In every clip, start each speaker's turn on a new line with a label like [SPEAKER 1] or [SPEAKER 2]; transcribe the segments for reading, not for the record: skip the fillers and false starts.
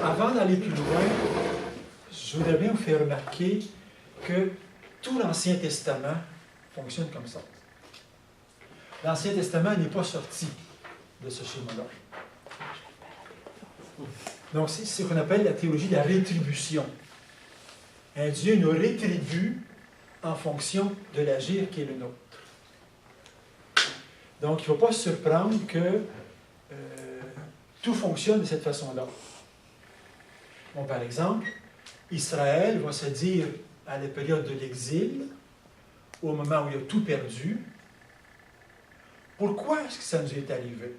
[SPEAKER 1] Avant d'aller plus loin, je voudrais bien vous faire remarquer que tout l'Ancien Testament fonctionne comme ça. L'Ancien Testament n'est pas sorti de ce schéma-là. Donc, c'est ce qu'on appelle la théologie de la rétribution. Un Dieu nous rétribue en fonction de l'agir qui est le nôtre. Donc, il ne faut pas se surprendre que tout fonctionne de cette façon-là. Bon, par exemple, Israël va se dire à la période de l'exil, au moment où il a tout perdu, pourquoi est-ce que ça nous est arrivé?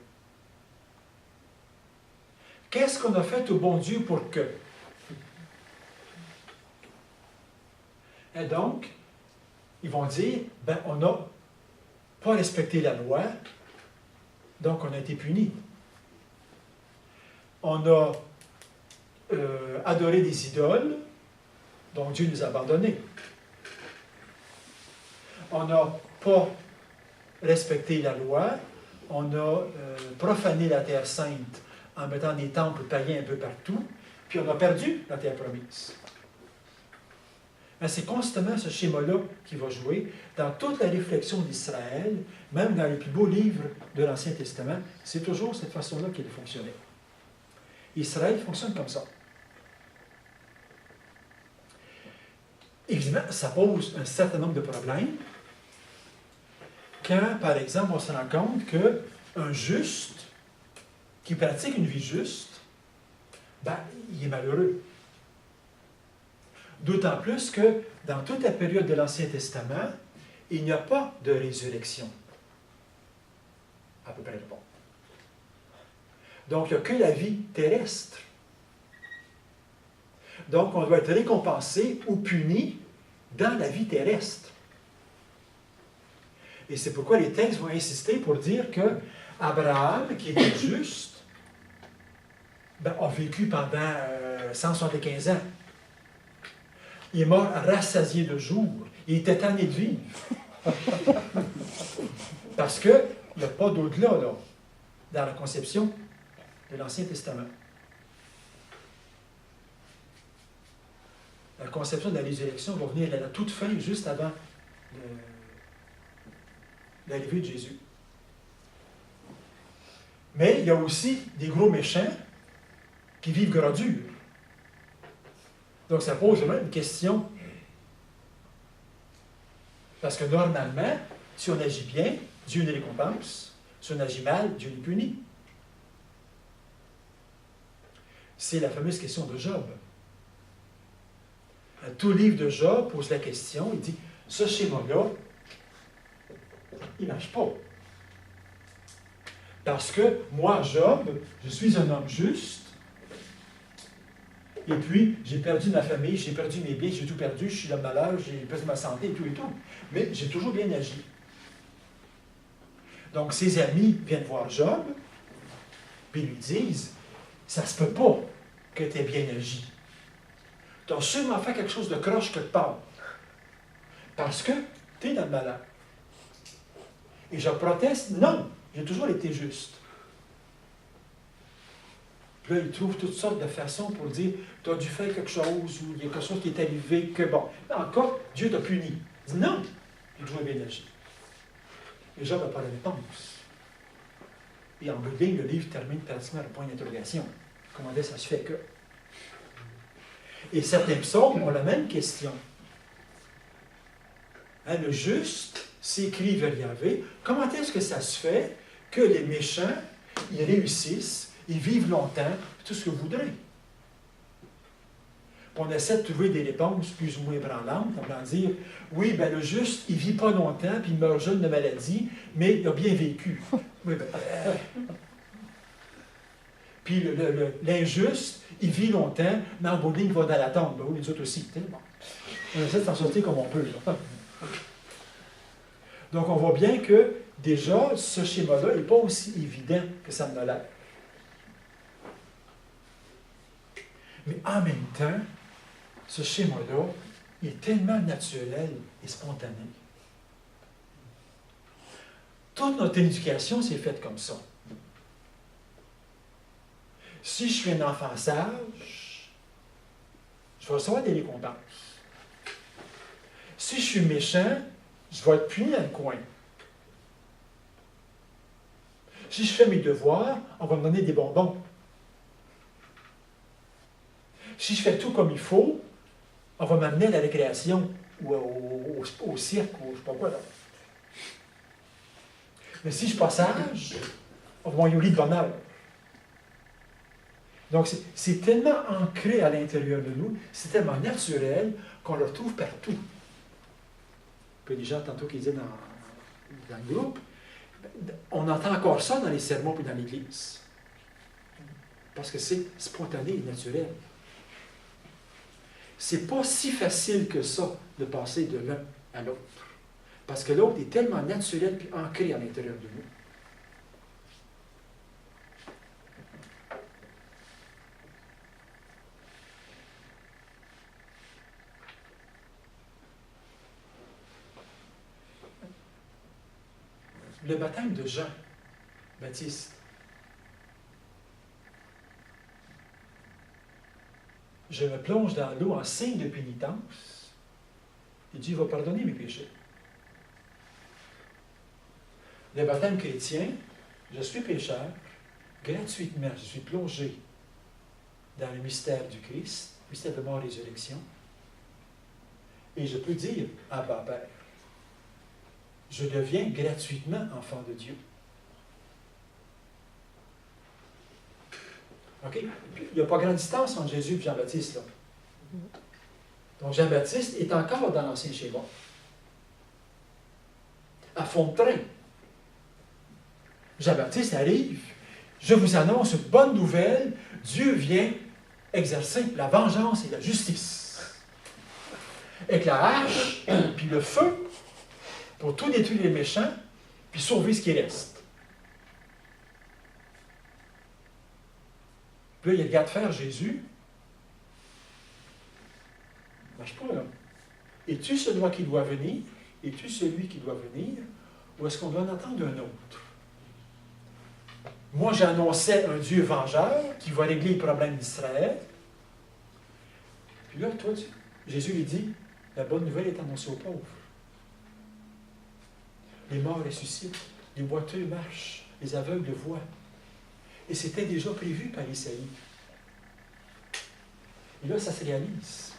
[SPEAKER 1] Qu'est-ce qu'on a fait au bon Dieu pour que? Et donc, ils vont dire, ben, on n'a pas respecté la loi, donc on a été punis. On a adoré des idoles, donc Dieu nous a abandonnés. On n'a pas respecté la loi, on a profané la terre sainte en mettant des temples païens un peu partout, puis on a perdu la terre promise. C'est constamment ce schéma-là qui va jouer dans toute la réflexion d'Israël, même dans les plus beaux livres de l'Ancien Testament, c'est toujours cette façon-là qu'il fonctionnait. Israël fonctionne comme ça. Évidemment, ça pose un certain nombre de problèmes quand, par exemple, on se rend compte qu'un juste qui pratique une vie juste, ben, il est malheureux. D'autant plus que dans toute la période de l'Ancien Testament, il n'y a pas de résurrection. À peu près bon. Donc, il n'y a que la vie terrestre. Donc, on doit être récompensé ou puni dans la vie terrestre. Et c'est pourquoi les textes vont insister pour dire que Abraham, qui était juste, ben, a vécu pendant 175 ans. Il est mort rassasié de jours. Il était tanné de vivre. Parce qu'il n'y a pas d'au-delà, là, dans la conception de l'Ancien Testament. La conception de la résurrection va venir à la toute fin, juste avant l'arrivée de Jésus. Mais il y a aussi des gros méchants qui vivent gras dur. Donc, ça pose vraiment une question. Parce que normalement, si on agit bien, Dieu nous récompense. Si on agit mal, Dieu nous punit. C'est la fameuse question de Job. Tout le livre de Job pose la question, il dit, ce schéma-là, il ne marche pas. Parce que moi, Job, je suis un homme juste, et puis j'ai perdu ma famille, j'ai perdu mes biens, j'ai tout perdu, je suis dans le malheur, j'ai perdu ma santé et tout. Mais j'ai toujours bien agi. Donc ses amis viennent voir Job, puis lui disent, ça ne se peut pas que tu aies bien agi. Tu as sûrement fait quelque chose de croche quelque part. Parce que tu es dans le malheur. Et je proteste, non, j'ai toujours été juste. Puis là, il trouve toutes sortes de façons pour dire, tu as dû faire quelque chose, ou il y a quelque chose qui est arrivé, que bon. Mais encore, Dieu t'a puni. Il dit, non, j'ai toujours bien agi. Et Job n'a pas la réponse. Et en bout de ligne, le livre termine pratiquement le point d'interrogation. Comment ça se fait que? Et certains psaumes ont la même question. Hein, le juste s'écrit vers Yahvé. Comment est-ce que ça se fait que les méchants, ils réussissent, ils vivent longtemps, tout ce que vous voudrez? On essaie de trouver des réponses plus ou moins ébranlantes, on va dire, oui, ben le juste, il ne vit pas longtemps, puis il meurt jeune de maladie, mais il a bien vécu. Oui, ben, puis l'injuste, il vit longtemps, mais en bout de ligne, il va dans la tombe. Ben oui, les autres aussi. Bon. On essaie de s'en sortir comme on peut. Là. Donc, on voit bien que, déjà, ce schéma-là n'est pas aussi évident que ça me l'air. Mais en même temps, ce schéma-là est tellement naturel et spontané. Toute notre éducation, c'est faite comme ça. Si je suis un enfant sage, je vais recevoir des récompenses. Si je suis méchant, je vais être puni dans le coin. Si je fais mes devoirs, on va me donner des bonbons. Si je fais tout comme il faut, on va m'amener à la récréation ou au cirque ou je ne sais pas quoi. Là. Mais si je ne suis pas sage, on va m'envoyer de bonheur. Donc, c'est tellement ancré à l'intérieur de nous, c'est tellement naturel qu'on le retrouve partout. Il y a des gens tantôt qui disaient dans le groupe, on entend encore ça dans les sermons et dans l'Église. Parce que c'est spontané et naturel. C'est pas si facile que ça de passer de l'un à l'autre. Parce que l'autre est tellement naturel et ancré à l'intérieur de nous. Le baptême de Jean-Baptiste. Je me plonge dans l'eau en signe de pénitence et Dieu va pardonner mes péchés. Le baptême chrétien, je suis pécheur, gratuitement, je suis plongé dans le mystère du Christ, mystère de mort et résurrection, et je peux dire Abba Père. Je deviens gratuitement enfant de Dieu. OK? Il n'y a pas grande distance entre Jésus et Jean-Baptiste, là. Donc, Jean-Baptiste est encore dans l'ancien schéma. À fond de train. Jean-Baptiste arrive. Je vous annonce une bonne nouvelle. Dieu vient exercer la vengeance et la justice. Avec la hache, puis le feu, pour tout détruire les méchants, puis sauver ce qui reste. Puis là, il regarde faire Jésus. Ça ne marche pas, là. Es-tu celui qui doit venir? Es-tu celui qui doit venir? Ou est-ce qu'on doit en attendre un autre? Moi, j'annonçais un Dieu vengeur qui va régler les problèmes d'Israël. Puis là, toi, Jésus lui dit, la bonne nouvelle est annoncée aux pauvres. Les morts ressuscitent, les boiteux marchent, les aveugles voient. Et c'était déjà prévu par Isaïe. Et là, ça se réalise.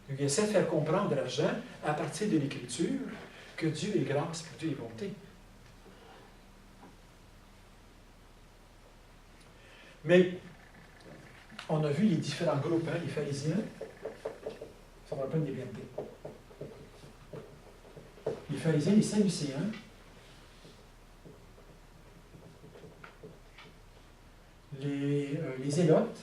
[SPEAKER 1] Donc, il essaie de faire comprendre à Jean, à partir de l'Écriture, que Dieu est grâce, que Dieu est bonté. Mais, on a vu les différents groupes, hein, les pharisiens, ça va pas une liberté. Les pharisiens, les sadducéens, les zélotes,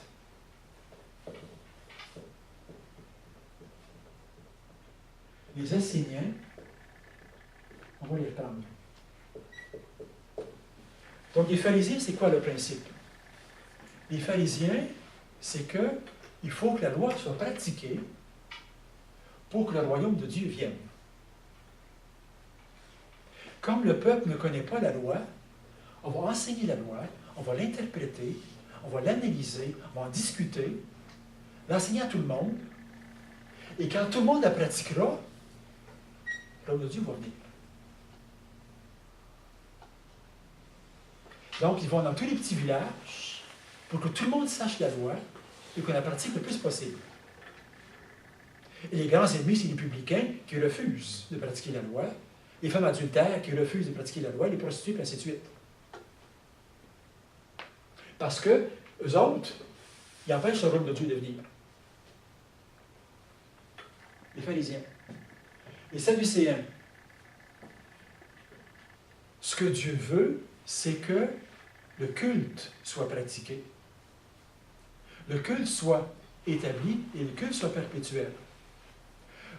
[SPEAKER 1] les esséniens, on va les reprendre. Donc, les pharisiens, c'est quoi le principe? Les pharisiens, c'est qu'il faut que la loi soit pratiquée pour que le royaume de Dieu vienne. Comme le peuple ne connaît pas la loi, on va enseigner la loi, on va l'interpréter, on va l'analyser, on va en discuter, l'enseigner à tout le monde. Et quand tout le monde la pratiquera, le royaume de Dieu va venir. Donc, ils vont dans tous les petits villages pour que tout le monde sache la loi et qu'on la pratique le plus possible. Et les grands ennemis, c'est les publicains qui refusent de pratiquer la loi, les femmes adultères qui refusent de pratiquer la loi, les prostituées, et ainsi de suite. Parce que, eux autres, ils empêchent le royaume de Dieu de venir. Les pharisiens. Les sadducéens. Ce que Dieu veut, c'est que le culte soit pratiqué. Le culte soit établi et le culte soit perpétuel.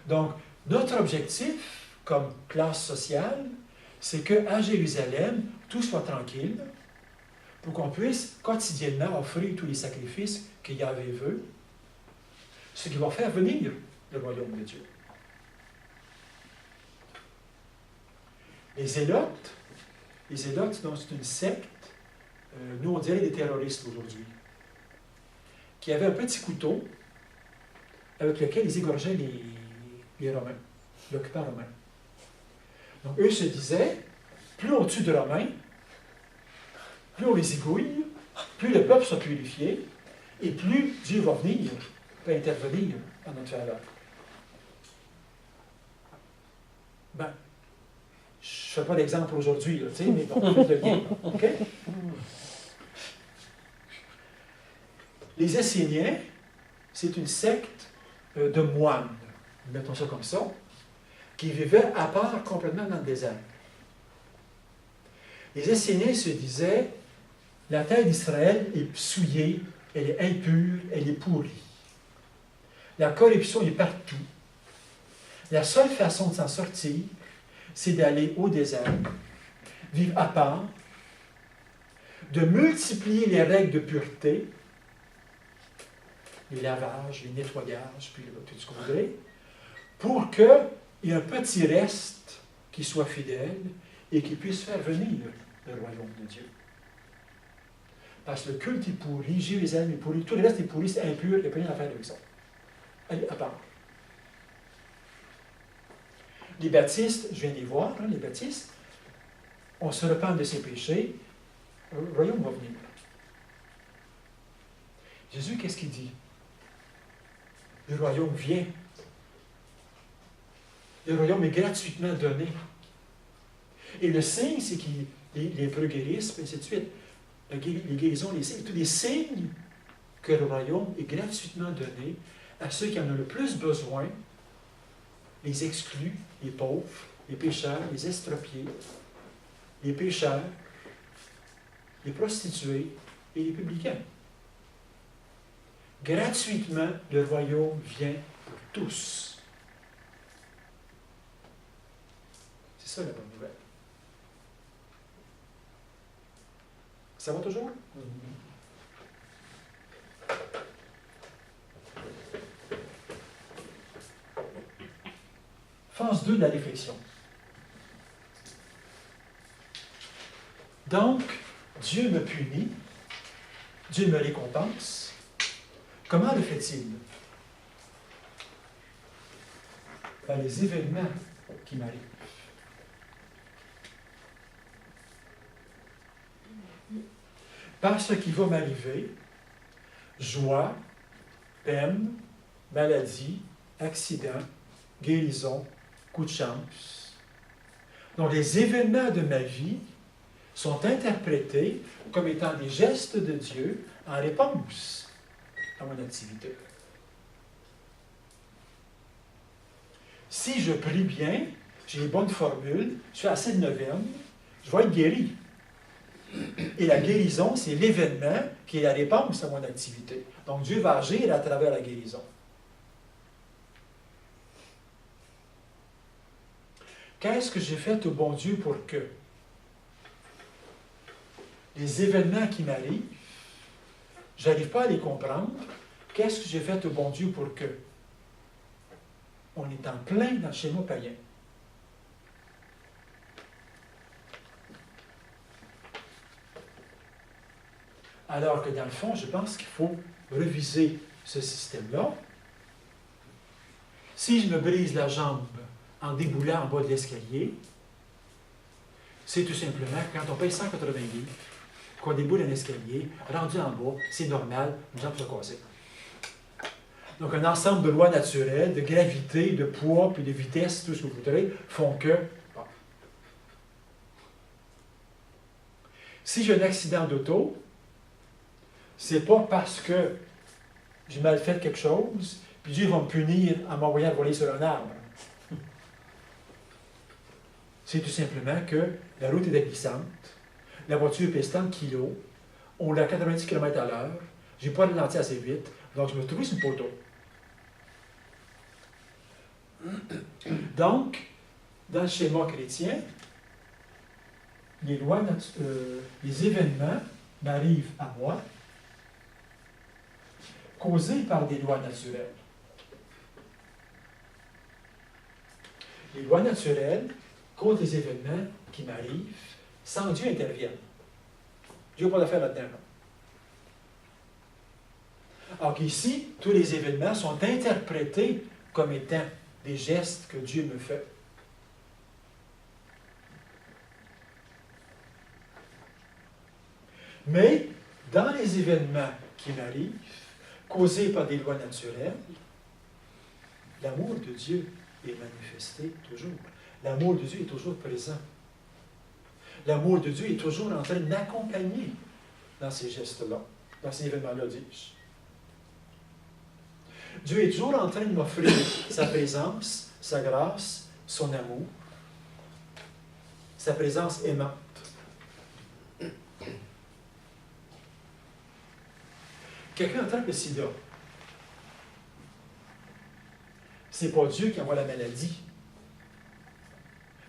[SPEAKER 1] Donc, notre objectif, comme classe sociale, c'est qu'à Jérusalem, tout soit tranquille, pour qu'on puisse quotidiennement offrir tous les sacrifices que Yahvé veut, ce qui va faire venir le royaume de Dieu. Les Zélotes, donc, c'est une secte, nous on dirait des terroristes aujourd'hui, qui avaient un petit couteau avec lequel ils égorgeaient les Romains, l'occupant romain. Donc eux se disaient, plus on tue de Romains, plus on les égouille, plus le peuple sera purifié, et plus Dieu va venir, peut intervenir en notre faveur. Ben, je ne fais pas d'exemple aujourd'hui, mais bon, faites le lien. OK? Les Esséniens, c'est une secte de moines, mettons ça comme ça, qui vivaient à part complètement dans le désert. Les Esséniens se disaient, la terre d'Israël est souillée, elle est impure, elle est pourrie. La corruption est partout. La seule façon de s'en sortir, c'est d'aller au désert, vivre à part, de multiplier les règles de pureté, les lavages, les nettoyages, puis tout ce que vous voudrez, pour qu'il y ait un petit reste qui soit fidèle et qui puisse faire venir le royaume de Dieu. Parce que le culte est pourri, Jérusalem est pourri, tout le reste est pourri, c'est impur, il n'y a pas rien à faire avec ça. Allez, à part. Les baptistes, je viens de les voir, les baptistes, on se repent de ses péchés, le royaume va venir. Jésus, qu'est-ce qu'il dit? Le royaume vient. Le royaume est gratuitement donné. Et le signe, c'est que les lépreux guérissent, et ainsi de suite. Les guérisons, les signes, tous les signes que le royaume est gratuitement donné à ceux qui en ont le plus besoin, les exclus, les pauvres, les pécheurs, les estropiés, les pécheurs, les prostituées et les publicains. Gratuitement, le royaume vient pour tous. C'est ça la bonne nouvelle. Ça va toujours? Phase 2 de la réflexion. Donc, Dieu me punit, Dieu me récompense. Comment le fait-il? Par les événements qui m'arrivent. Par ce qui va m'arriver, joie, peine, maladie, accident, guérison, coup de chance. Donc les événements de ma vie sont interprétés comme étant des gestes de Dieu en réponse à mon activité. Si je prie bien, j'ai les bonnes formules, je fais assez de neuvaines, je vais être guéri. Et la guérison, c'est l'événement qui est la réponse à mon activité. Donc Dieu va agir à travers la guérison. Qu'est-ce que j'ai fait au bon Dieu pour que les événements qui m'arrivent, je n'arrive pas à les comprendre. Qu'est-ce que j'ai fait au bon Dieu pour que? On est en plein dans le schéma païen. Alors que dans le fond, je pense qu'il faut reviser ce système-là. Si je me brise la jambe en déboulant en bas de l'escalier, c'est tout simplement que quand on paye 180 livres, qu'on déboule un escalier, rendu en bas, c'est normal, une jambe se casser. Donc un ensemble de lois naturelles, de gravité, de poids, puis de vitesse, tout ce que vous voudrez, font que... Bon. Si j'ai un accident d'auto, c'est pas parce que j'ai mal fait quelque chose, puis Dieu va me punir en m'envoyant voler sur un arbre. C'est tout simplement que la route est glissante, la voiture pèse tant de kilos, on l'a à 90 km/h, je n'ai pas ralenti assez vite, donc je me trouve sur le poteau. Donc, dans le schéma chrétien, les événements m'arrivent à moi, causés par des lois naturelles. Les lois naturelles cause des événements qui m'arrivent, sans que Dieu intervienne. Dieu n'a pas d'affaire là-dedans. Là. Alors qu'ici, tous les événements sont interprétés comme étant des gestes que Dieu me fait. Mais, dans les événements qui m'arrivent, causés par des lois naturelles, l'amour de Dieu est manifesté toujours. L'amour de Dieu est toujours présent. L'amour de Dieu est toujours en train de m'accompagner dans ces gestes-là, dans ces événements-là, dis-je. Dieu est toujours en train de m'offrir sa présence, sa grâce, son amour, sa présence aimante. Quelqu'un attrape le sida. C'est pas Dieu qui envoie la maladie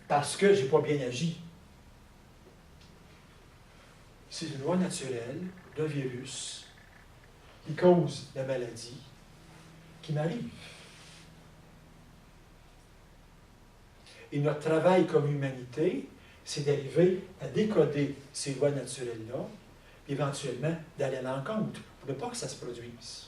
[SPEAKER 1] parce que je n'ai pas bien agi. C'est une loi naturelle d'un virus qui cause la maladie qui m'arrive. Et notre travail comme humanité, c'est d'arriver à décoder ces lois naturelles-là, éventuellement d'aller à l'encontre, pour ne pas que ça se produise.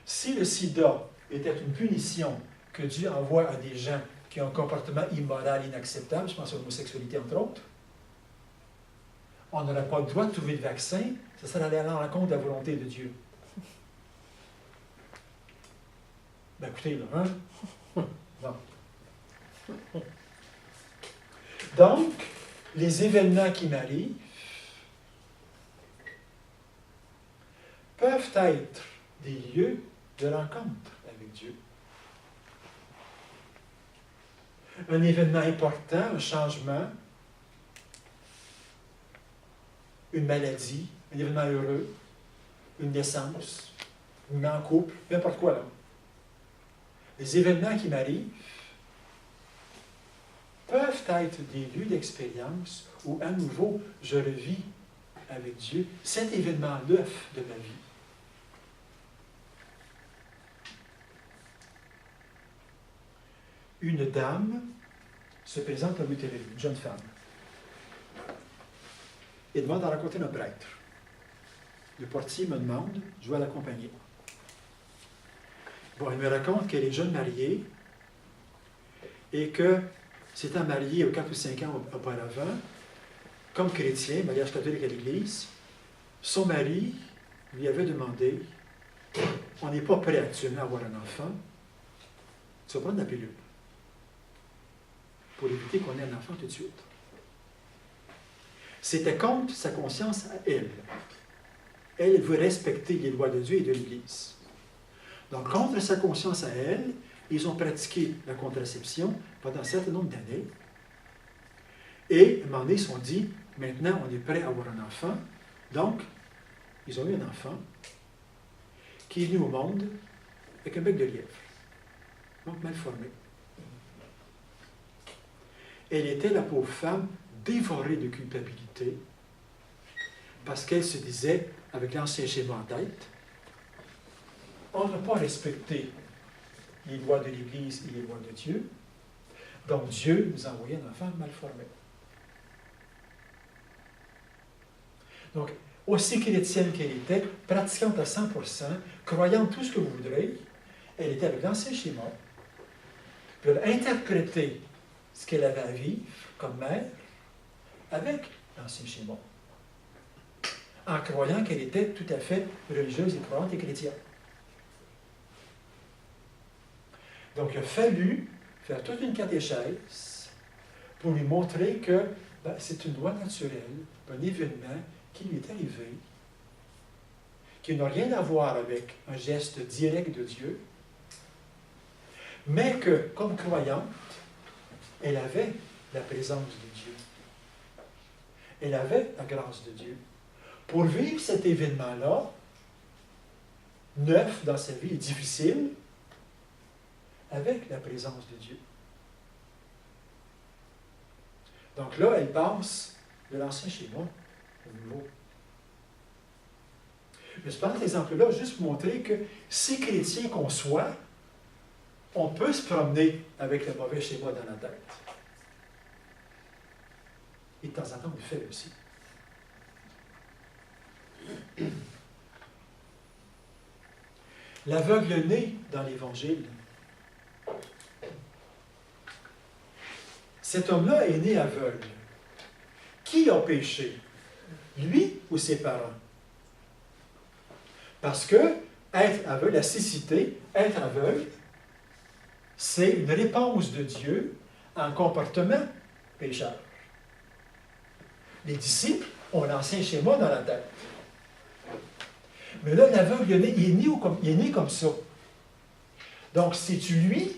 [SPEAKER 1] Si le sida était une punition que Dieu envoie à des gens qui ont un comportement immoral, inacceptable, je pense à l'homosexualité entre autres, on n'aurait pas le droit de trouver le vaccin, ça serait aller à l'encontre de la volonté de Dieu. Ben écoutez, là, hein? Bon. Donc, les événements qui m'arrivent peuvent être des lieux de rencontre avec Dieu. Un événement important, un changement, une maladie, un événement heureux, une naissance, une mise en couple, n'importe quoi là. Les événements qui m'arrivent peuvent être des lieux d'expérience où, à nouveau, je revis avec Dieu cet événement neuf de ma vie. Une dame se présente à l'hôtellerie, une jeune femme, et demande à rencontrer un prêtre. Le portier me demande, je dois l'accompagner. Bon, elle me raconte qu'elle est jeune mariée et que, s'étant mariée 4 ou 5 ans auparavant, comme chrétien, mariage catholique à l'Église, son mari lui avait demandé, on n'est pas prêt actuellement à avoir un enfant, tu vas prendre la pilule pour éviter qu'on ait un enfant tout de suite. C'était contre sa conscience à elle. Elle veut respecter les lois de Dieu et de l'Église. Donc, contre sa conscience à elle, ils ont pratiqué la contraception pendant un certain nombre d'années. Et, à un moment donné, ils se sont dit, maintenant, on est prêt à avoir un enfant. Donc, ils ont eu un enfant qui est venu au monde avec un bec de lièvre. Donc, mal formé. Elle était, la pauvre femme, dévorée de culpabilité parce qu'elle se disait, avec l'ancien schéma en tête, on n'a pas respecté les lois de l'Église et les lois de Dieu, donc Dieu nous a envoyé un enfant mal formé. Donc, aussi chrétienne qu'elle était, pratiquante à 100%, croyante tout ce que vous voudrez, elle était avec l'ancien schéma, puis elle a interprété ce qu'elle avait à vivre comme mère avec l'ancien schéma, en croyant qu'elle était tout à fait religieuse et croyante et chrétienne. Donc, il a fallu faire toute une catéchèse pour lui montrer que c'est une loi naturelle, un événement qui lui est arrivé, qui n'a rien à voir avec un geste direct de Dieu, mais que, comme croyante, elle avait la présence de Dieu. Elle avait la grâce de Dieu. Pour vivre cet événement-là, neuf dans sa vie et difficile, avec la présence de Dieu. Donc là, elle passe de l'ancien schéma au nouveau. Je prends cet exemple-là juste pour montrer que si chrétien qu'on soit, on peut se promener avec le mauvais schéma dans la tête. Et de temps en temps, on le fait aussi. L'aveugle-né dans l'Évangile, cet homme-là est né aveugle. Qui a péché? Lui ou ses parents? Parce que être aveugle, la cécité, être aveugle, c'est une réponse de Dieu à un comportement pécheur. Les disciples ont l'ancien schéma dans la tête. Mais là, l'aveugle, il est né comme ça. Donc, c'est-tu lui,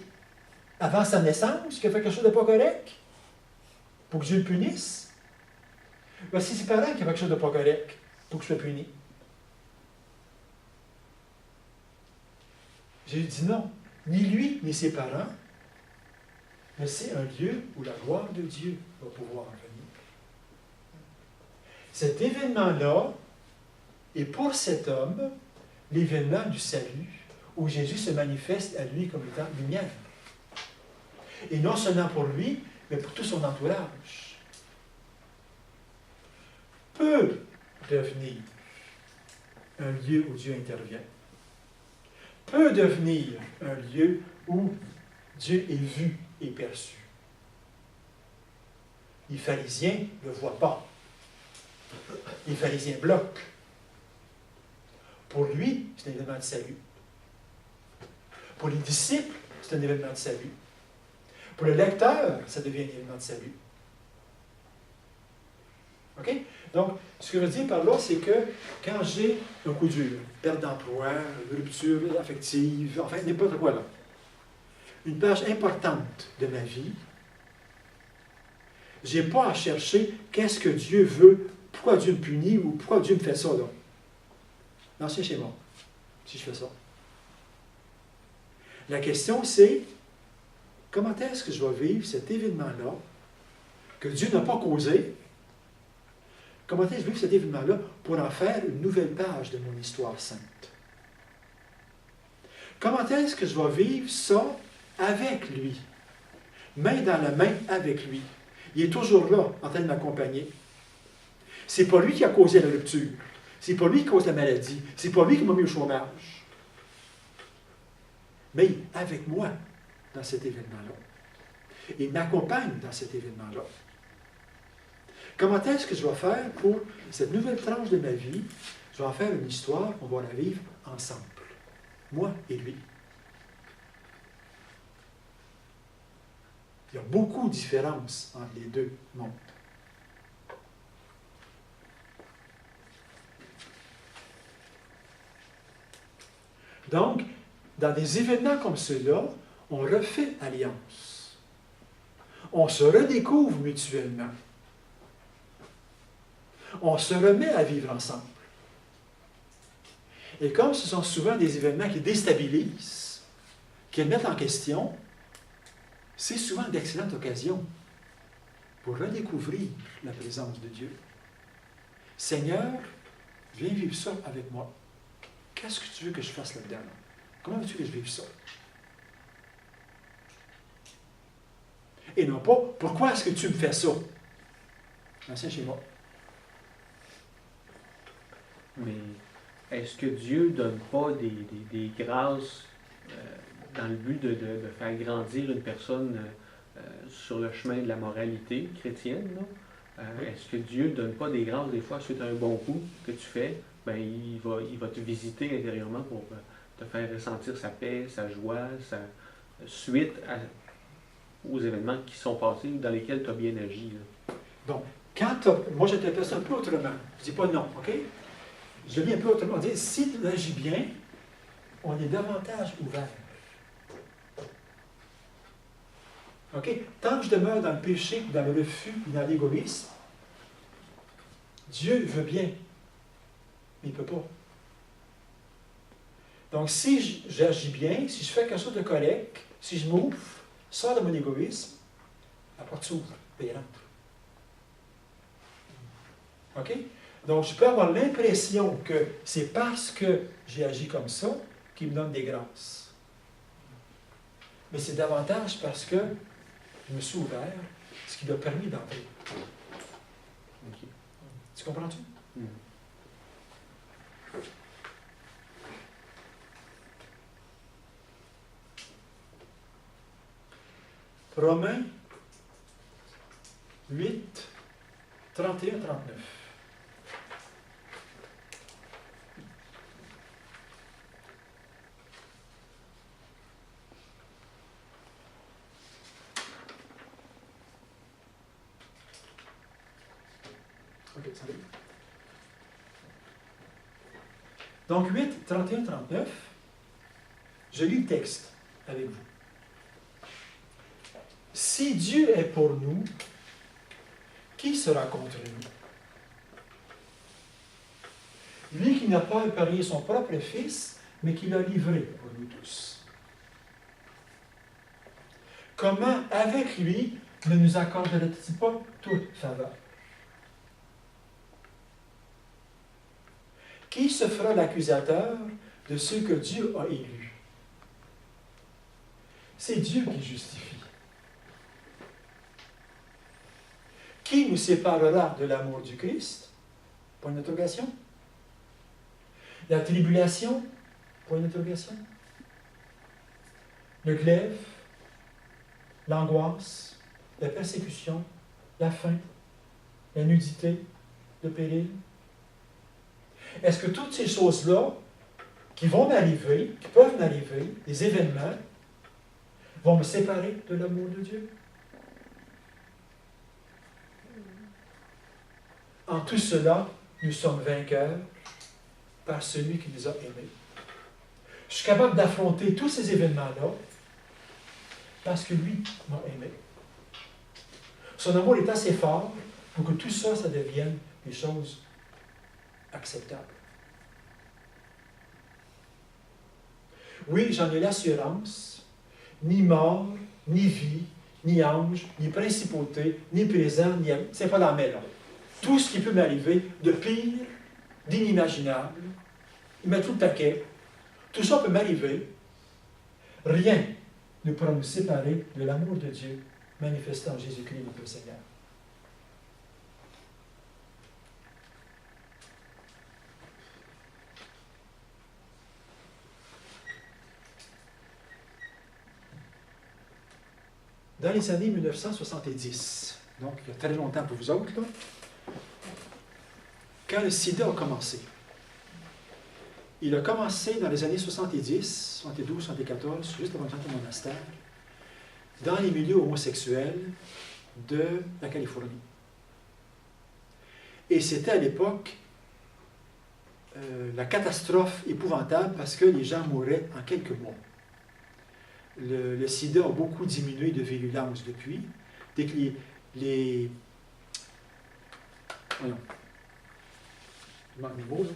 [SPEAKER 1] avant sa naissance, qui a fait quelque chose de pas correct? Pour que Dieu le punisse? Ben, c'est ses parents qui ont fait quelque chose de pas correct pour que je sois puni. J'ai dit non. Ni lui, ni ses parents. Mais c'est un lieu où la gloire de Dieu va pouvoir en venir. Cet événement-là est pour cet homme l'événement du salut, où Jésus se manifeste à lui comme étant lumière. Et non seulement pour lui, mais pour tout son entourage. Peut devenir un lieu où Dieu intervient. Peut devenir un lieu où Dieu est vu et perçu. Les pharisiens ne le voient pas. Les pharisiens bloquent. Pour lui, c'est un événement de salut. Pour les disciples, c'est un événement de salut. Pour le lecteur, ça devient un événement de salut. OK? Donc, ce que je veux dire par là, c'est que quand j'ai un coup dur, perte d'emploi, rupture affective, enfin, n'importe quoi là, une page importante de ma vie, je n'ai pas à chercher qu'est-ce que Dieu veut, pourquoi Dieu me punit ou pourquoi Dieu me fait ça là. L'ancien schéma, si je fais ça. La question, c'est comment est-ce que je vais vivre cet événement-là que Dieu n'a pas causé? Comment est-ce que je vais vivre cet événement-là pour en faire une nouvelle page de mon histoire sainte? Comment est-ce que je vais vivre ça avec lui? Main dans la main avec lui. Il est toujours là, en train de m'accompagner. C'est pas lui qui a causé la rupture. C'est pas lui qui cause la maladie. C'est pas lui qui m'a mis au chômage. Mais il est avec moi dans cet événement-là. Il m'accompagne dans cet événement-là. Comment est-ce que je vais faire pour cette nouvelle tranche de ma vie? Je vais en faire une histoire, on va la vivre ensemble. Moi et lui. Il y a beaucoup de différences entre les deux mondes. Donc, dans des événements comme ceux-là, on refait alliance. On se redécouvre mutuellement. On se remet à vivre ensemble. Et comme ce sont souvent des événements qui déstabilisent, qui mettent en question, c'est souvent d'excellentes occasions pour redécouvrir la présence de Dieu. Seigneur, viens vivre ça avec moi. Qu'est-ce que tu veux que je fasse là-dedans? Comment veux-tu que je vive ça? Et non pas, pourquoi est-ce que tu me fais ça? L'ancien schéma.
[SPEAKER 2] Mais est-ce que Dieu ne donne pas des grâces dans le but de faire grandir une personne sur le chemin de la moralité chrétienne? Là? Est-ce que Dieu ne donne pas des grâces des fois suite à un bon coup que tu fais? Ben, il va te visiter intérieurement pour te faire ressentir sa paix, sa joie, suite aux événements qui sont passés ou dans lesquels tu as bien agi. Là.
[SPEAKER 1] Donc, moi j'interprète ça un peu autrement. Je ne dis pas non, OK? Je lis un peu autrement. On dit, si tu agis bien, on est davantage ouvert. OK? Tant que je demeure dans le péché, dans le refus, dans l'égoïsme, Dieu veut bien, mais il ne peut pas. Donc, si j'agis bien, si je fais quelque chose de correct, si je m'ouvre, sors de mon égoïsme, la porte s'ouvre, et il rentre. OK? Donc, je peux avoir l'impression que c'est parce que j'ai agi comme ça qu'il me donne des grâces. mais c'est davantage parce que je me suis ouvert, ce qui lui a permis d'entrer.
[SPEAKER 2] Ok.
[SPEAKER 1] Tu comprends-tu?
[SPEAKER 2] Mm.
[SPEAKER 1] Romains 8, 31, 39. OK, ça va. Donc 8, 31, 39, je lis le texte avec vous. Si Dieu est pour nous, qui sera contre nous? Lui qui n'a pas épargné son propre Fils, mais qui l'a livré pour nous tous. Comment, avec lui, ne nous accorderait-il pas toute faveur? Qui se fera l'accusateur de ceux que Dieu a élus? C'est Dieu qui justifie. Qui nous séparera de l'amour du Christ? Point d'interrogation. La tribulation? Point d'interrogation. Le glaive, l'angoisse, la persécution, la faim, la nudité, le péril. Est-ce que toutes ces choses-là, qui vont m'arriver, qui peuvent m'arriver, des événements, vont me séparer de l'amour de Dieu? En tout cela, nous sommes vainqueurs par celui qui nous a aimés. Je suis capable d'affronter tous ces événements-là parce que lui m'a aimé. Son amour est assez fort pour que tout ça, ça devienne des choses acceptables. Oui, j'en ai l'assurance, ni mort, ni vie, ni ange, ni principauté, ni présent, ni... C'est pas dans la mêlée. Tout ce qui peut m'arriver de pire, d'inimaginable, il met tout le paquet, tout ça peut m'arriver. Rien ne pourra nous séparer de l'amour de Dieu manifesté en Jésus-Christ notre Seigneur. Dans les années 1970, donc il y a très longtemps pour vous autres, là, quand le sida a commencé, il a commencé dans les années 70, 72, 74, juste avant de rentrer au monastère, dans les milieux homosexuels de la Californie. Et c'était à l'époque la catastrophe épouvantable parce que les gens mouraient en quelques mois. Le sida a beaucoup diminué de virulence depuis. Dès que voyons. Je manque mes mots, là.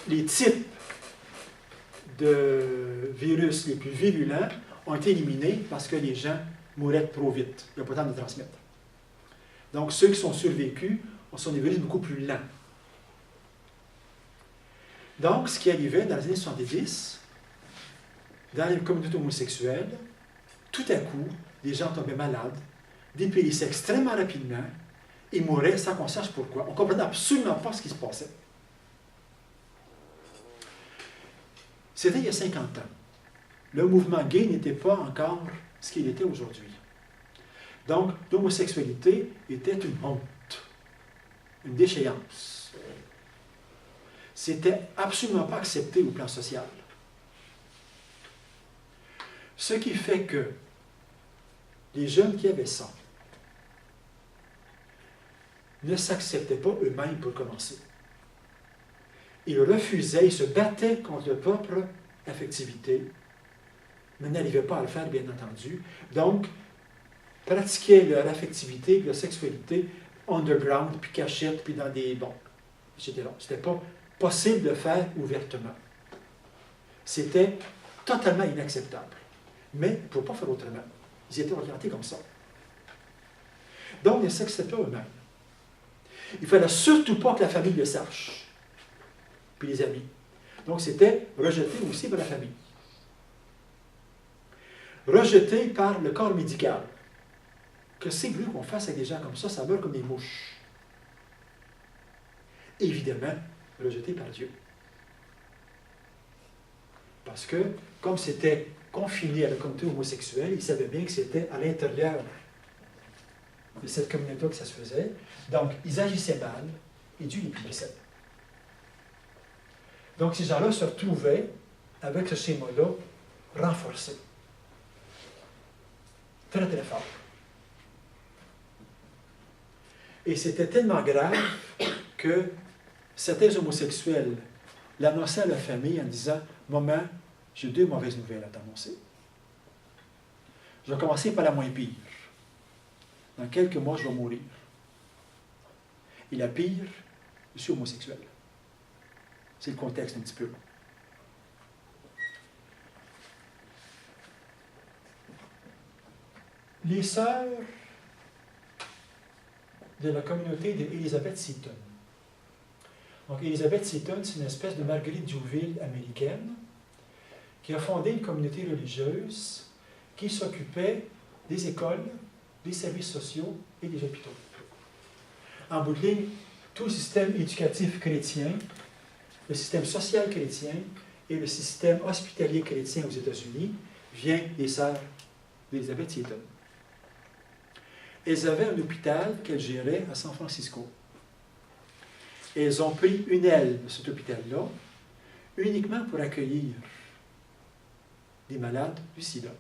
[SPEAKER 1] Les types de virus les plus virulents ont été éliminés parce que les gens mouraient trop vite. Il n'y a pas le temps de transmettre. Donc, ceux qui sont survécus sont des virus beaucoup plus lents. Donc, ce qui arrivait dans les années 70, dans les communautés homosexuelles, tout à coup, les gens tombaient malades, dépérissaient extrêmement rapidement et mouraient sans qu'on sache pourquoi. On ne comprenait absolument pas ce qui se passait. C'était il y a 50 ans. Le mouvement gay n'était pas encore ce qu'il était aujourd'hui. Donc, l'homosexualité était une honte, une déchéance. C'était absolument pas accepté au plan social. Ce qui fait que les jeunes qui avaient ça ne s'acceptaient pas eux-mêmes pour commencer. Ils refusaient, ils se battaient contre leur propre affectivité, mais n'arrivaient pas à le faire, bien entendu. Donc, pratiquaient leur affectivité, leur sexualité underground, puis cachette, puis dans des... Bon, etc. C'était pas possible de le faire ouvertement. C'était totalement inacceptable. Mais ils ne pouvaient pas faire autrement. Ils étaient orientés comme ça. Donc, ils ne s'acceptaient pas eux-mêmes. Il ne fallait surtout pas que la famille le sache. Puis les amis. Donc, c'était rejeté aussi par la famille. rejetés par le corps médical. Qu'est-ce que vous voulez qu'on fasse avec des gens comme ça meurt comme des mouches. Évidemment, rejetés par Dieu. Parce que, comme c'était confiné à la communauté homosexuelle, ils savaient bien que c'était à l'intérieur de cette communauté que ça se faisait. Donc, ils agissaient mal, et Dieu les punissait. Donc, ces gens-là se retrouvaient avec ce schéma-là renforcé. Très, très fort. Et c'était tellement grave que certains homosexuels l'annonçaient à la famille en disant « Maman, j'ai 2 mauvaises nouvelles à t'annoncer. Je vais commencer par la moins pire. Dans quelques mois, je vais mourir. Et la pire, je suis homosexuel. » C'est le contexte un petit peu. Les sœurs de la communauté d'Elizabeth Seton. Donc, Elizabeth Seton, c'est une espèce de Marguerite Diouville américaine qui a fondé une communauté religieuse qui s'occupait des écoles, des services sociaux et des hôpitaux. En bout de ligne, tout le système éducatif chrétien, le système social chrétien et le système hospitalier chrétien aux États-Unis vient des sœurs d'Elizabeth Seton. Elles avaient un hôpital qu'elles géraient à San Francisco. Et elles ont pris une aile de cet hôpital-là uniquement pour accueillir des malades du sida.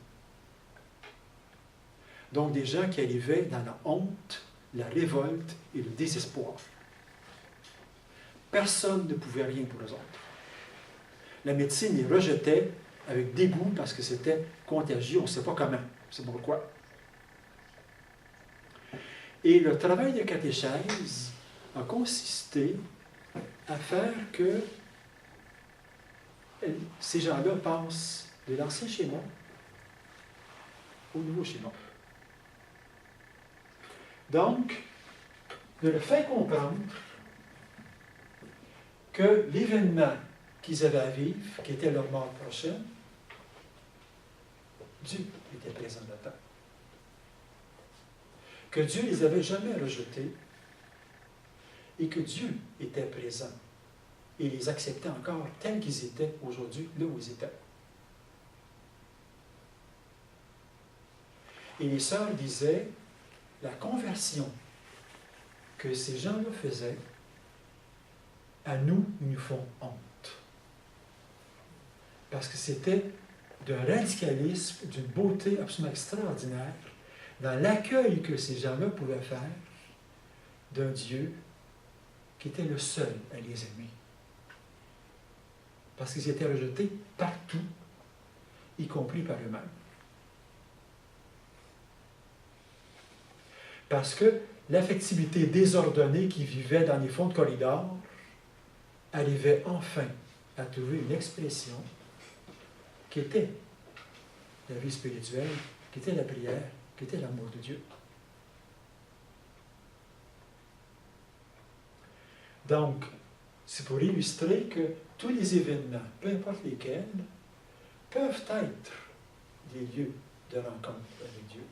[SPEAKER 1] Donc des gens qui arrivaient dans la honte, la révolte et le désespoir. Personne ne pouvait rien pour eux autres. La médecine les rejetait avec dégoût parce que c'était contagieux, on ne sait pas comment, on ne sait pas pourquoi. Et le travail de catéchèse a consisté à faire que ces gens-là passent de l'ancien schéma au nouveau schéma. Donc, de leur faire comprendre que l'événement qu'ils avaient à vivre, qui était leur mort prochaine, Dieu était présent là-dedans. Que Dieu ne les avait jamais rejetés et que Dieu était présent et les acceptait encore tels qu'ils étaient aujourd'hui, là où ils étaient. Et les sœurs disaient, la conversion que ces gens-là faisaient, à nous, ils nous font honte. Parce que c'était d'un radicalisme, d'une beauté absolument extraordinaire, dans l'accueil que ces gens-là pouvaient faire d'un Dieu qui était le seul à les aimer. Parce qu'ils étaient rejetés partout, y compris par eux-mêmes. Parce que l'affectivité désordonnée qui vivait dans les fonds de corridor arrivait enfin à trouver une expression qui était la vie spirituelle, qui était la prière, qui était l'amour de Dieu. Donc, c'est pour illustrer que tous les événements, peu importe lesquels, peuvent être des lieux de rencontre avec Dieu.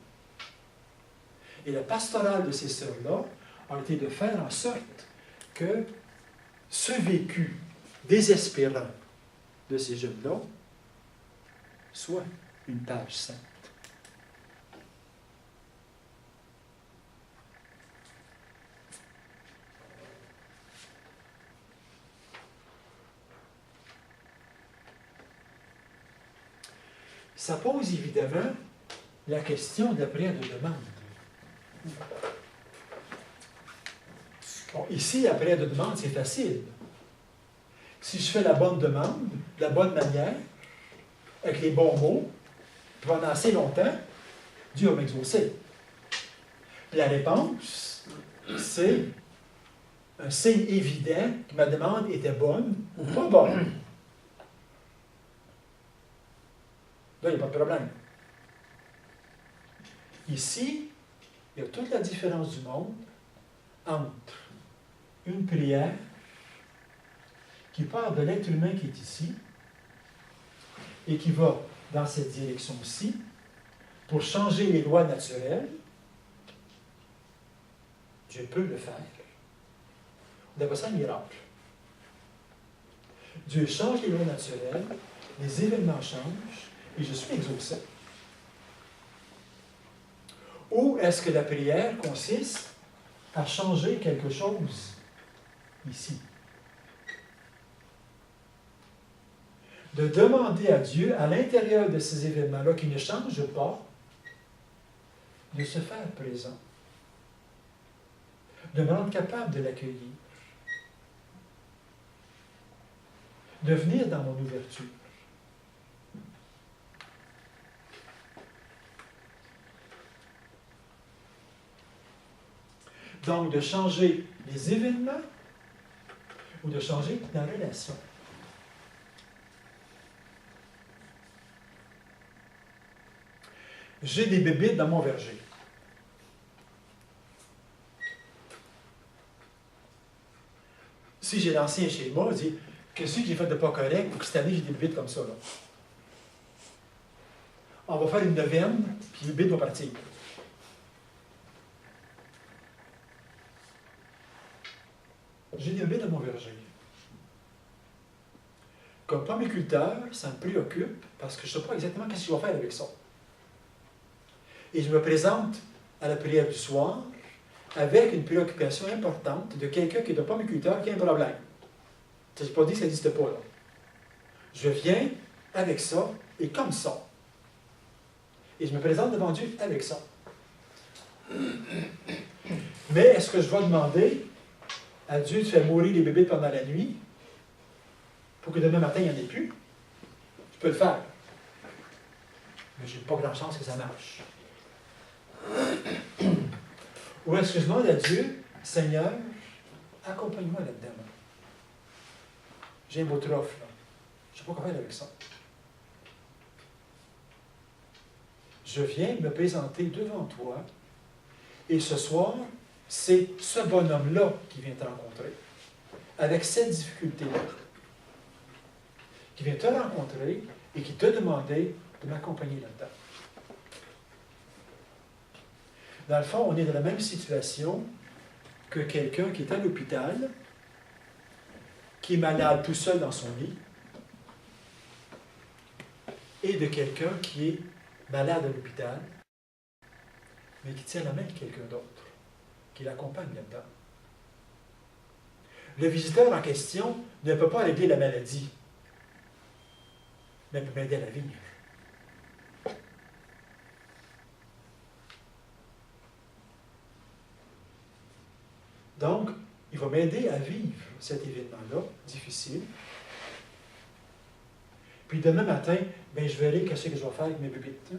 [SPEAKER 1] Et la pastorale de ces sœurs-là a été de faire en sorte que ce vécu désespérant de ces jeunes-là soit une page sainte. Ça pose évidemment la question de la prière de demande. Bon, ici, la prière de demande, c'est facile. Si je fais la bonne demande, de la bonne manière, avec les bons mots, pendant assez longtemps, Dieu va m'exaucer. La réponse, c'est un signe évident que ma demande était bonne ou pas bonne. Là, il n'y a pas de problème. Ici, il y a toute la différence du monde entre une prière qui part de l'être humain qui est ici et qui va dans cette direction-ci pour changer les lois naturelles, Dieu peut le faire. On appelle ça un miracle. Dieu change les lois naturelles, les événements changent, et je suis exaucé. Ou est-ce que la prière consiste à changer quelque chose ici? De demander à Dieu, à l'intérieur de ces événements-là qui ne changent pas, de se faire présent, de me rendre capable de l'accueillir, de venir dans mon ouverture. Donc, de changer les événements ou de changer la relation. J'ai des bébites dans mon verger. Si j'ai l'ancien chez moi, je dis, qu'est-ce que j'ai fait de pas correct pour que cette année j'ai des bébites comme ça, là? On va faire une neuvaine, puis les bébites vont partir. J'ai des bébites dans mon verger. Comme pomiculteur, ça me préoccupe parce que je ne sais pas exactement ce que je vais faire avec ça. Et je me présente à la prière du soir avec une préoccupation importante de quelqu'un qui est un pomiculteur qui a un problème. Je n'ai pas dit que ça n'existe pas, là. Je viens avec ça et comme ça. Et je me présente devant Dieu avec ça. Mais est-ce que je vais demander à Dieu de faire mourir les bébés pendant la nuit pour que demain matin, il n'y en ait plus? Je peux le faire. Mais je n'ai pas grand chance que ça marche. Ou est-ce que je demande à Dieu, Seigneur, accompagne-moi là-dedans. J'ai un beau trophée, là. Je ne sais pas quoi faire avec ça. Je viens me présenter devant toi, et ce soir, c'est ce bonhomme-là qui vient te rencontrer, avec cette difficulté-là, qui vient te rencontrer et qui t'a demandé de m'accompagner là-dedans. Dans le fond, on est dans la même situation que quelqu'un qui est à l'hôpital, qui est malade tout seul dans son lit, et de quelqu'un qui est malade à l'hôpital, mais qui tient la main de quelqu'un d'autre, qui l'accompagne là-dedans. Le visiteur en question ne peut pas régler la maladie, mais peut m'aider à la vivre. Donc, il va m'aider à vivre cet événement-là, difficile. Puis demain matin, bien, je verrai ce que je vais faire avec mes bébites.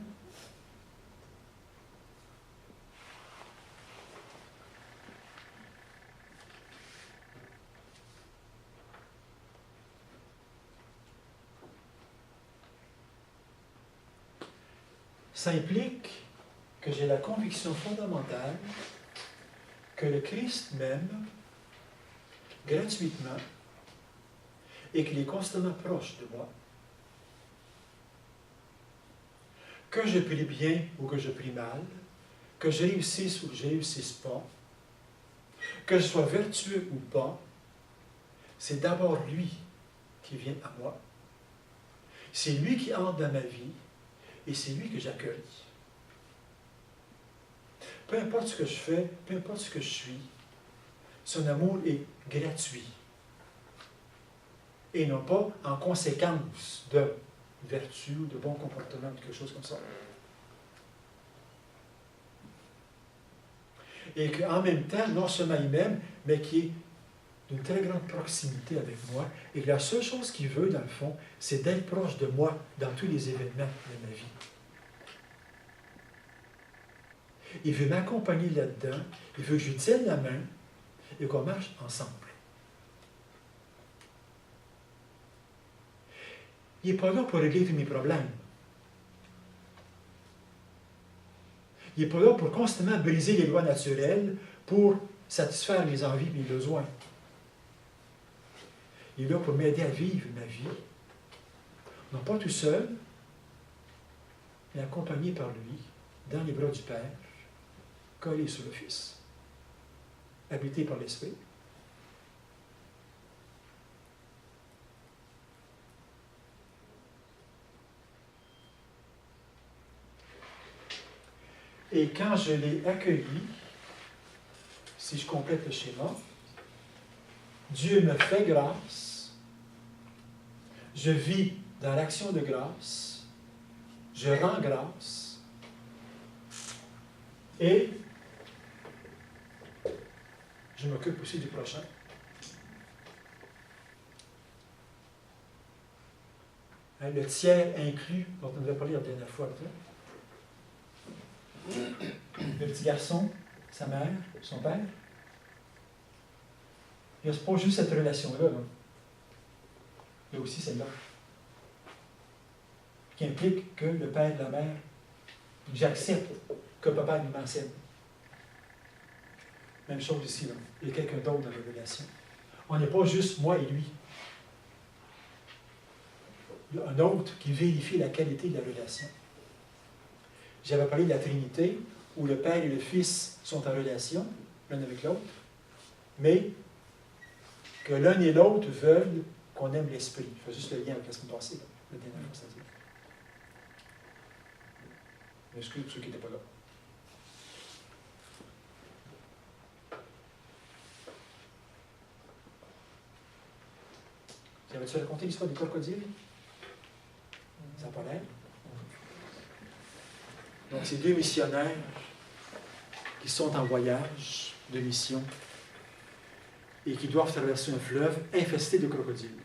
[SPEAKER 1] Ça implique que j'ai la conviction fondamentale que le Christ m'aime gratuitement et qu'il est constamment proche de moi. Que je prie bien ou que je prie mal, que je réussisse ou que je ne réussisse pas, que je sois vertueux ou pas, c'est d'abord lui qui vient à moi. C'est lui qui entre dans ma vie et c'est lui que j'accueille. Peu importe ce que je fais, peu importe ce que je suis, son amour est gratuit. Et non pas en conséquence de vertu, de bon comportement, de quelque chose comme ça. Et qu'en même temps, non seulement il m'aime, mais qu'il est d'une très grande proximité avec moi, et que la seule chose qu'il veut, dans le fond, c'est d'être proche de moi dans tous les événements de ma vie. Il veut m'accompagner là-dedans, il veut que je lui tienne la main et qu'on marche ensemble. Il n'est pas là pour régler tous mes problèmes. Il n'est pas là pour constamment briser les lois naturelles pour satisfaire mes envies et mes besoins. Il est là pour m'aider à vivre ma vie, non pas tout seul, mais accompagné par lui, dans les bras du Père, collé sur le Fils, habité par l'Esprit. Et quand je l'ai accueilli, si je complète le schéma, Dieu me fait grâce, je vis dans l'action de grâce, je rends grâce, et je m'occupe aussi du prochain. Hein, le tiers inclus, dont on avait parlé la dernière fois. Le petit garçon, sa mère, son père. Il n'y a pas juste cette relation-là. Là. Il y a aussi celle-là. Qui implique que le père et la mère, j'accepte que papa nous m'enseigne. Même chose ici. Là. Il y a quelqu'un d'autre dans la relation. On n'est pas juste moi et lui. Il y a un autre qui vérifie la qualité de la relation. J'avais parlé de la Trinité, où le Père et le Fils sont en relation, l'un avec l'autre, mais que l'un et l'autre veulent qu'on aime l'Esprit. Je fais juste le lien avec la semaine passée, la dernière fois, c'est-à-dire. Excusez pour ceux qui n'étaient pas là. J'avais-tu raconté l'histoire du crocodile? Ça n'a pas l'air. Donc, c'est deux missionnaires qui sont en voyage de mission et qui doivent traverser un fleuve infesté de crocodiles.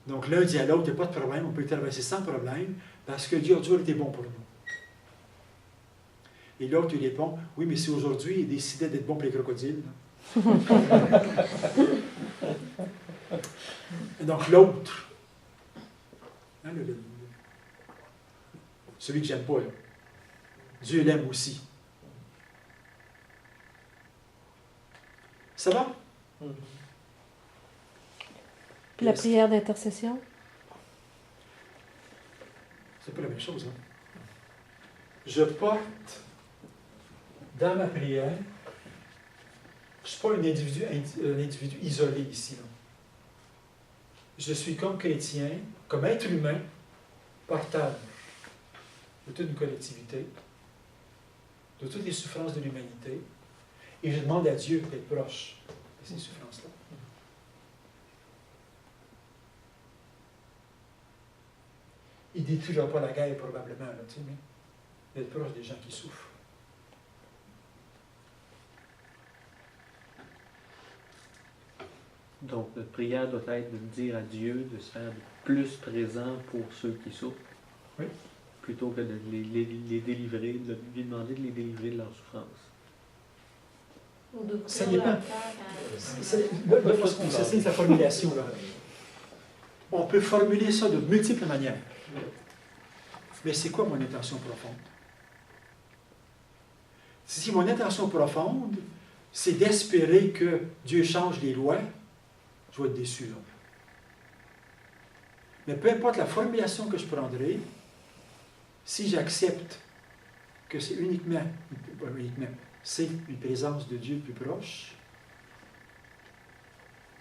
[SPEAKER 1] Donc, l'un dit à l'autre, il n'y a pas de problème, on peut traverser sans problème, parce que Dieu a toujours été bon pour nous. Et l'autre lui répond, oui, mais si aujourd'hui il décidait d'être bon pour les crocodiles. Et donc, l'autre, hein, celui que j'aime pas, là. Dieu l'aime aussi. Ça va?
[SPEAKER 3] Puis la prière d'intercession?
[SPEAKER 1] C'est pas la même chose, hein? Je porte dans ma prière, je ne suis pas un individu isolé ici, là. Je suis comme chrétien, comme être humain, porteur de toute une collectivité, de toutes les souffrances de l'humanité, et je demande à Dieu d'être proche de ces souffrances-là. Il ne détruira pas la guerre, probablement, là, tu sais, mais d'être proche des gens qui souffrent.
[SPEAKER 2] Donc, notre prière doit être de dire à Dieu de se faire plus présent pour ceux qui souffrent.
[SPEAKER 1] Oui.
[SPEAKER 2] Plutôt que de les délivrer, de lui demander de les délivrer de leur souffrance.
[SPEAKER 4] Ou d'ouvrir
[SPEAKER 1] Ça dépend.
[SPEAKER 4] leur cœur
[SPEAKER 1] Là, parce qu'on s'assigne sa formulation, là. On peut formuler ça de multiples manières. Mais c'est quoi mon intention profonde? Si mon intention profonde, c'est d'espérer que Dieu change les lois, je vais être déçu, là. Mais peu importe la formulation que je prendrai, si j'accepte que c'est c'est une présence de Dieu plus proche,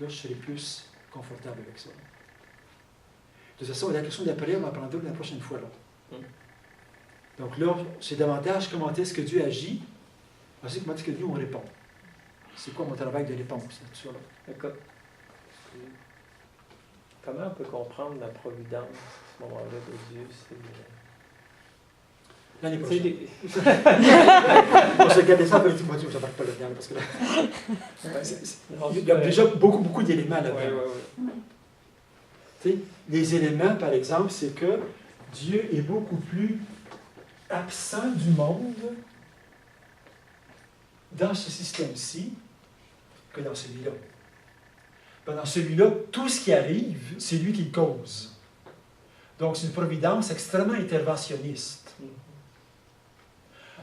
[SPEAKER 1] là, je serai plus confortable avec ça. De toute façon, la question de la prière, on en prendra la prochaine fois. Là. Donc là, c'est davantage comment est-ce que Dieu agit, ensuite comment est-ce que nous, on répond. C'est quoi mon travail de réponse là-dessus?
[SPEAKER 5] Écoute, comment on peut comprendre la providence à ce moment-là de Dieu?
[SPEAKER 1] L'année prochaine. On se regarde ça, après, moi, je ne pas là-dedans, parce que là, il y a déjà beaucoup d'éléments là-dedans. Les éléments, par exemple, c'est que Dieu est beaucoup plus absent du monde dans ce système-ci que dans celui-là. Dans celui-là, tout ce qui arrive, c'est lui qui le cause. Donc, c'est une providence extrêmement interventionniste.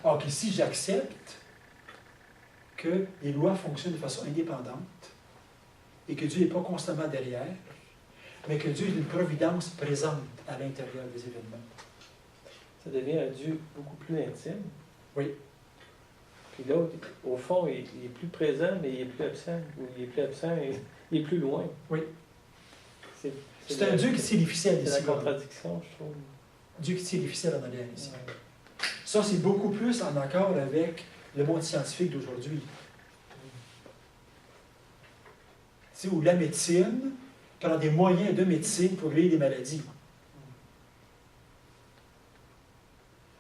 [SPEAKER 1] Or qu'ici, j'accepte que les lois fonctionnent de façon indépendante et que Dieu n'est pas constamment derrière, mais que Dieu est une providence présente à l'intérieur des événements.
[SPEAKER 5] Ça devient un Dieu beaucoup plus intime.
[SPEAKER 1] Oui.
[SPEAKER 5] Puis l'autre, au fond, il est plus présent, mais il est plus absent. Ou il est plus absent et il est plus loin.
[SPEAKER 1] Oui. C'est
[SPEAKER 5] la-
[SPEAKER 1] un Dieu qui c'est difficile
[SPEAKER 5] C'est la
[SPEAKER 1] ici.
[SPEAKER 5] contradiction, je trouve.
[SPEAKER 1] Dieu qui c'est difficile en alliance ici.
[SPEAKER 5] Ouais.
[SPEAKER 1] Ça, c'est beaucoup plus en accord avec le monde scientifique d'aujourd'hui. Tu sais, où la médecine prend des moyens de médecine pour guérir des maladies.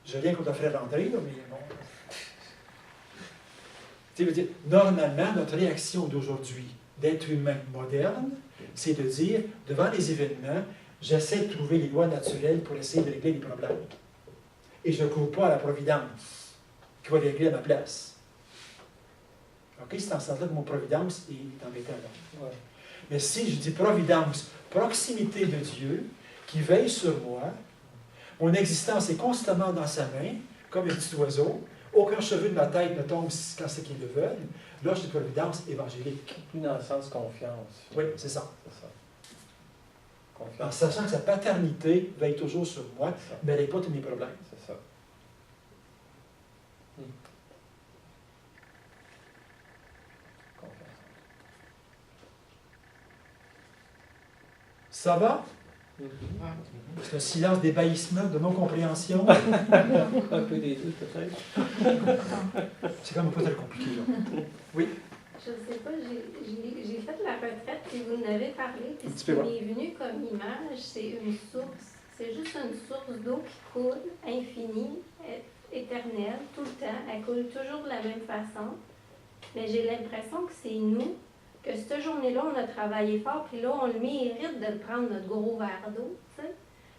[SPEAKER 1] Je viens contre le frère André, là, mais bon. Tu sais, je veux dire, normalement, notre réaction d'aujourd'hui, d'être humain moderne, c'est de dire, devant les événements, j'essaie de trouver les lois naturelles pour essayer de régler les problèmes. Et je ne cours pas à la providence qui va les régler à ma place. OK? C'est en ce sens-là que mon providence est embêtant. Là.
[SPEAKER 5] Ouais.
[SPEAKER 1] Mais si je dis providence, proximité de Dieu, qui veille sur moi, mon existence est constamment dans sa main, comme un petit oiseau, aucun cheveu de ma tête ne tombe quand c'est qu'ils le veulent, là, je dis providence évangélique.
[SPEAKER 5] Plus dans le sens confiance.
[SPEAKER 1] Oui, c'est ça.
[SPEAKER 5] C'est ça.
[SPEAKER 1] En
[SPEAKER 5] Confiance.
[SPEAKER 1] sachant que sa paternité veille toujours sur moi,
[SPEAKER 5] C'est ça.
[SPEAKER 1] mais elle n'est pas tous mes problèmes.
[SPEAKER 5] C'est ça. Confiance.
[SPEAKER 1] Ça va?
[SPEAKER 5] Mhm.
[SPEAKER 1] C'est un silence d'ébahissement, de non-compréhension.
[SPEAKER 5] Un peu des deux, peut-être.
[SPEAKER 1] C'est quand même pas très compliqué, là. Oui.
[SPEAKER 4] Je ne sais pas, j'ai fait la retraite, puis vous en avez parlé, puis
[SPEAKER 1] Un
[SPEAKER 4] ce
[SPEAKER 1] petit
[SPEAKER 4] qui
[SPEAKER 1] peu,
[SPEAKER 4] m'est venu comme image, c'est une source. C'est juste une source d'eau qui coule, infinie, éternelle, tout le temps. Elle coule toujours de la même façon. Mais j'ai l'impression que c'est nous, que cette journée-là, on a travaillé fort, puis là, on le mérite de prendre notre gros verre d'eau, tu sais.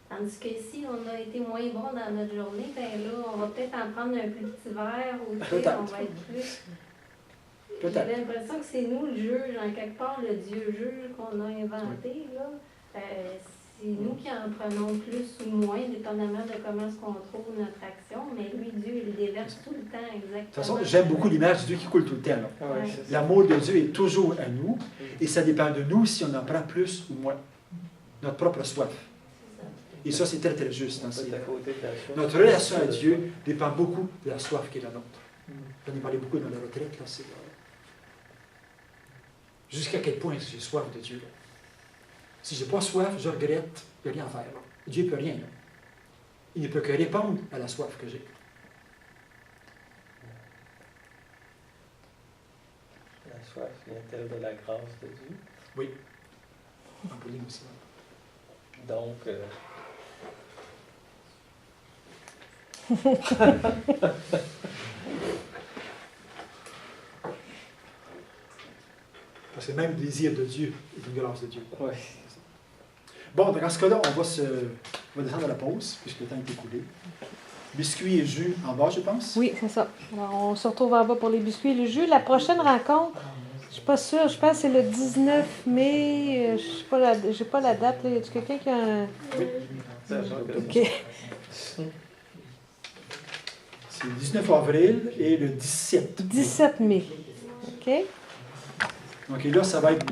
[SPEAKER 4] Tandis que si on a été moins bon dans notre journée, ben là, on va peut-être en prendre un plus petit verre, ou tu sais,
[SPEAKER 1] Peut-être.
[SPEAKER 4] on va être plus... J'ai
[SPEAKER 1] Peut-être.
[SPEAKER 4] l'impression que c'est nous le juge, en quelque part, le Dieu juge qu'on a inventé, là. C'est nous qui en prenons plus ou moins, dépendamment de comment est-ce qu'on trouve notre action, mais lui, Dieu, il déverse tout le temps exactement.
[SPEAKER 1] De toute façon, j'aime beaucoup l'image de Dieu qui coule tout le temps, là.
[SPEAKER 5] Ouais, c'est ça.
[SPEAKER 1] L'amour de Dieu est toujours à nous, et ça dépend de nous si on en prend plus ou moins. Notre propre soif.
[SPEAKER 4] C'est ça.
[SPEAKER 1] Et ça, c'est très, très juste.
[SPEAKER 5] On
[SPEAKER 1] Hein,
[SPEAKER 5] peut être à côté de la source.
[SPEAKER 1] notre relation à Dieu dépend beaucoup de la soif qui est la nôtre.
[SPEAKER 5] Mhm.
[SPEAKER 1] J'en ai parlé beaucoup dans la retraite, là, c'est... Jusqu'à quel point j'ai soif de Dieu. Là. Si je n'ai pas soif, je regrette, il n'y a rien à faire. Là. Dieu ne peut rien. Là. Il ne peut que répondre à la soif que j'ai.
[SPEAKER 5] La soif vient-elle de la grâce de Dieu?
[SPEAKER 1] Oui. En Pauline aussi.
[SPEAKER 5] Donc,
[SPEAKER 1] Parce que même le désir de Dieu est une grâce de Dieu.
[SPEAKER 5] ouais.
[SPEAKER 1] Bon, dans ce cas-là, on va descendre à la pause, puisque le temps est écoulé. Biscuits et jus en bas, je pense.
[SPEAKER 3] Oui, c'est ça. Alors, on se retrouve en bas pour les biscuits et le jus. La prochaine rencontre, je ne suis pas sûre, je pense que c'est le 19 mai. Je n'ai pas la date. Là. Y a-t-il quelqu'un qui a un... OK.
[SPEAKER 1] C'est le 19 avril et le 17.
[SPEAKER 3] 17 mai. OK?
[SPEAKER 1] Donc là, ça va être